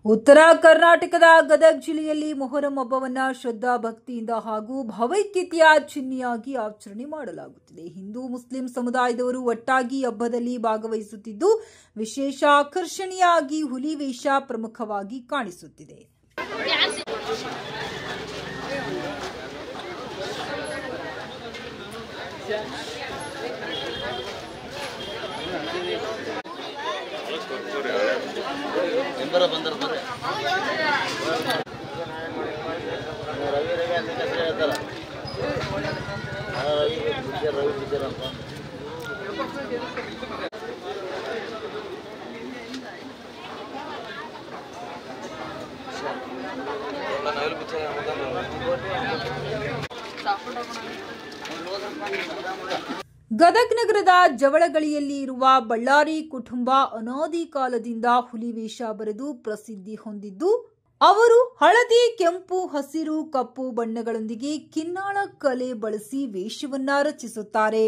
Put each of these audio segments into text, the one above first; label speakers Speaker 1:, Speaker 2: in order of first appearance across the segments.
Speaker 1: ಉತ್ತರ ಕರ್ನಾಟಕದ ಗದಗ ಜಿಲ್ಲೆಯಲ್ಲಿ ಮೊಹರಂ ಹಬ್ಬವನ್ನು ಶ್ರದ್ಧಾ ಭಕ್ತಿಯಿಂದ ಹಾಗೂ ಭಾವೈಕ್ಯತೆಯ ಚಿಹ್ನೆಯಾಗಿ ಆಚರಣೆ ಮಾಡಲಾಗುತ್ತಿದೆ. ಹಿಂದೂ ಮುಸ್ಲಿಂ ಸಮುದಾಯದವರು ಒಟ್ಟಾಗಿ ಹಬ್ಬದಲ್ಲಿ ಭಾಗವಹಿಸುತ್ತಿದ್ದು, ವಿಶೇಷ ಆಕರ್ಷಣೆಯಾಗಿ ಹುಲಿ ವೇಷ ಪ್ರಮುಖವಾಗಿ ಕಾಣಿಸುತ್ತಿದೆ. ಗದಗ ನಗರದ ಜವಳಗಳಿಯಲ್ಲಿ ಇರುವ ಬಳ್ಳಾರಿ ಕುಟುಂಬ ಅನಾದಿ ಕಾಲದಿಂದ ಹುಲಿ ವೇಷ ಬರೆದು ಪ್ರಸಿದ್ಧಿ ಹೊಂದಿದ್ದು, ಅವರು ಹಳದಿ, ಕೆಂಪು, ಹಸಿರು, ಕಪ್ಪು ಬಣ್ಣಗಳೊಂದಿಗೆ ಕಿನ್ನಾಳ ಕಲೆ ಬಳಸಿ ವೇಷವನ್ನ ರಚಿಸುತ್ತಾರೆ.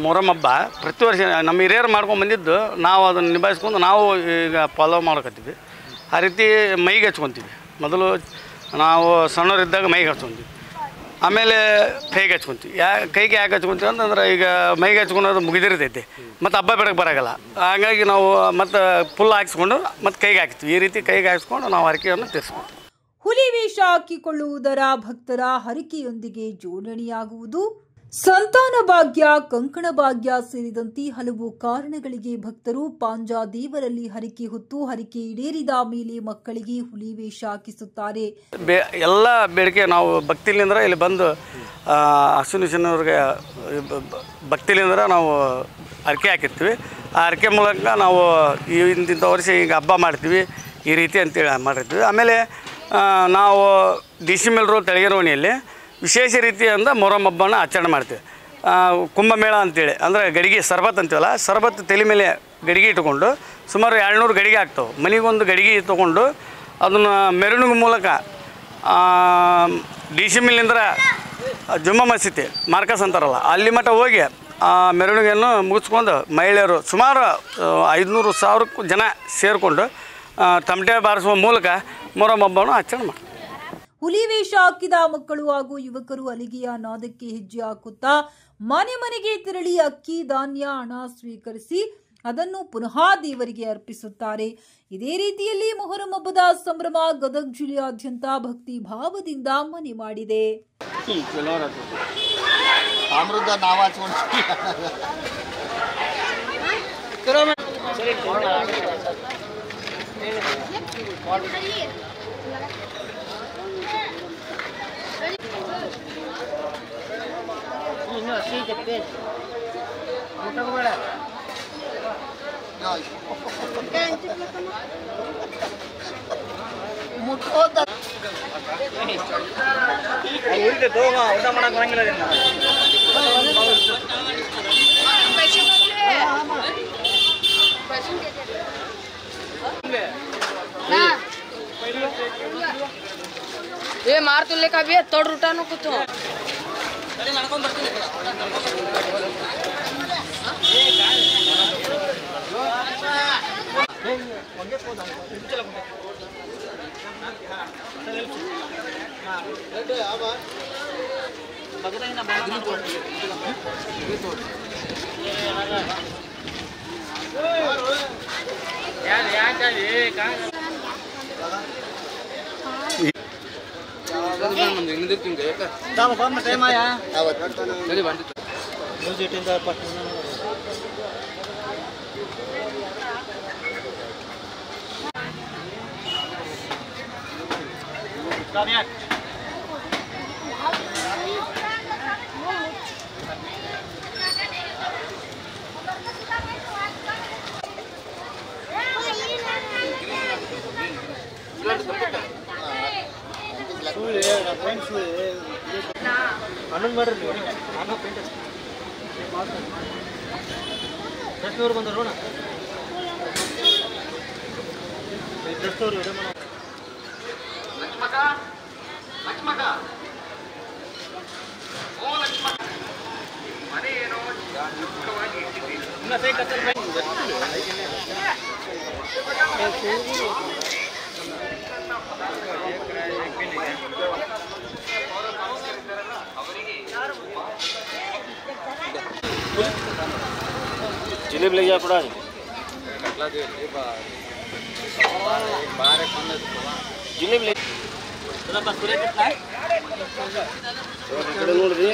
Speaker 2: ಮೊಹರಂ ಹಬ್ಬ ಪ್ರತಿ ವರ್ಷ ನಮ್ಮ ಹಿರಿಯರು ಮಾಡ್ಕೊಂಡು ಬಂದಿದ್ದು ನಾವು ಅದನ್ನು ನಿಭಾಯಿಸ್ಕೊಂಡು ನಾವು ಈಗ ಫಾಲೋ ಮಾಡ್ಕೊತೀವಿ. ಆ ರೀತಿ ಮೈಗೆ ಹಚ್ಕೊತೀವಿ. ಮೊದಲು ನಾವು ಸಣ್ಣವರಿದ್ದಾಗ ಮೈಗೆ ಹಚ್ಕೊತೀವಿ, ಆಮೇಲೆ ಕೈಗೆ ಹಚ್ಕೊತೀವಿ. ಕೈಗೆ ಯಾಕೆ ಹಚ್ಕೊತೀವಿ ಅಂತಂದ್ರೆ ಈಗ ಮೈಗೆ ಹಚ್ಕೊಳೋದು ಮುಗಿದಿರ್ತೈತಿ, ಮತ್ತು ಹಬ್ಬ ಬೆಳಗ್ಗೆ ಬರೋಲ್ಲ. ಹಾಗಾಗಿ ನಾವು ಮತ್ತು ಫುಲ್ ಹಾಕಿಸ್ಕೊಂಡು ಮತ್ತು ಕೈಗೆ ಹಾಕ್ತೀವಿ. ಈ ರೀತಿ ಕೈಗೆ ಹಾಕಿಸ್ಕೊಂಡು ನಾವು ಹರಕೆಯನ್ನು ತೀರಿಸ್ಕೊತೀವಿ.
Speaker 1: ಹುಲಿ ವೇಷ ಹಾಕಿಕೊಳ್ಳುವುದರ ಭಕ್ತರ ಹರಕೆಯೊಂದಿಗೆ ಜೋಡಣೆಯಾಗುವುದು, ಸಂತಾನ ಭಾಗ್ಯ, ಕಂಕಣ ಭಾಗ್ಯ ಸೇರಿದಂತೆ ಹಲವು ಕಾರಣಗಳಿಗೆ ಭಕ್ತರು ಪಾಂಜಾ ದೇವರಲ್ಲಿ ಹರಕೆ ಹೊತ್ತು ಹರಕೆ ಈಡೇರಿದ ಮೇಲೆ ಮಕ್ಕಳಿಗೆ ಹುಲಿ ವೇಷ ಹಾಕಿಸುತ್ತಾರೆ.
Speaker 2: ಎಲ್ಲ ಬೇಡಿಕೆ ನಾವು ಭಕ್ತಿಲಿಂದ ಇಲ್ಲಿ ಬಂದು ಅಶ್ವಿನಿಶನವ್ರಿಗೆ ಭಕ್ತಿಲಿಂದ ನಾವು ಹರಕೆ ಹಾಕಿರ್ತೀವಿ. ಆ ಹರಕೆ ಮೂಲಕ ನಾವು ಇಂಥ ವರ್ಷ ಈಗ ಹಬ್ಬ ಮಾಡ್ತೀವಿ ಈ ರೀತಿ ಅಂತೇಳಿ ಮಾಡಿರ್ತೀವಿ. ಆಮೇಲೆ ನಾವು DC ರೋಡ್ ತೆಳಗೆರೋಣಿಯಲ್ಲಿ ವಿಶೇಷ ರೀತಿಯಿಂದ ಮೊಹರಂ ಹಬ್ಬನ ಆಚರಣೆ ಮಾಡ್ತೀವಿ. ಕುಂಭಮೇಳ ಅಂತೇಳಿ, ಅಂದರೆ ಗಡಿಗೆ ಸರ್ಬತ್ ಅಂತೀವಲ್ಲ, ಸರ್ಬತ್ ತಲೆ ಮೇಲೆ ಗಡಿಗೆ ಇಟ್ಕೊಂಡು ಸುಮಾರು 200 ಗಡಿಗೆ ಆಗ್ತವೆ. ಮನೆಗೊಂದು ಗಡಿಗೆ ತೊಗೊಂಡು ಅದನ್ನು ಮೆರವಣಿಗೆ ಮೂಲಕ DC ಜುಮ್ಮಾ ಮಸೀದಿ ಮಾರ್ಕಸ್ ಅಂತಾರಲ್ಲ, ಅಲ್ಲಿ ಮಟ್ಟ ಹೋಗಿ ಆ ಮೆರವಣಿಗೆಯನ್ನು ಮುಗಿಸ್ಕೊಂಡು ಮಹಿಳೆಯರು ಸುಮಾರು 500,000 ಜನ ಸೇರಿಕೊಂಡು ತಮಟೆ ಬಾರಿಸುವ ಮೂಲಕ ಮೊಹರಂ ಹಬ್ಬವನ್ನು ಆಚರಣೆ ಮಾಡ್ತಾರೆ.
Speaker 1: ಹುಲಿ ವೇಷ ಹಾಕಿದ ಮಕ್ಕಳು ಹಾಗೂ ಯುವಕರು ಅಲಿಗೆಯ ನಾದಕ್ಕೆ ಹೆಜ್ಜೆ ಹಾಕುತ್ತಾ ಮನೆ ಮನೆಗೆ ತೆರಳಿ ಅಕ್ಕಿ, ಧಾನ್ಯ, ಹಣ ಸ್ವೀಕರಿಸಿ ಅದನ್ನು ಪುನಃ ದೇವರಿಗೆ ಅರ್ಪಿಸುತ್ತಾರೆ. ಇದೇ ರೀತಿಯಲ್ಲಿ ಮೊಹರಂ ಹಬ್ಬದ ಸಂಭ್ರಮ ಗದಗ ಜಿಲ್ಲೆಯಾದ್ಯಂತ ಭಕ್ತಿ ಭಾವದಿಂದ ಮನೆ ಮಾಡಿದೆ.
Speaker 3: ये मार तुल्ले का भी तोड़ रूटा नो कुछ
Speaker 4: ಜಿಲೇಬಿ ले जा पड़ा ಜಿಲೇಬಿ ले ನೋಡ್ರಿ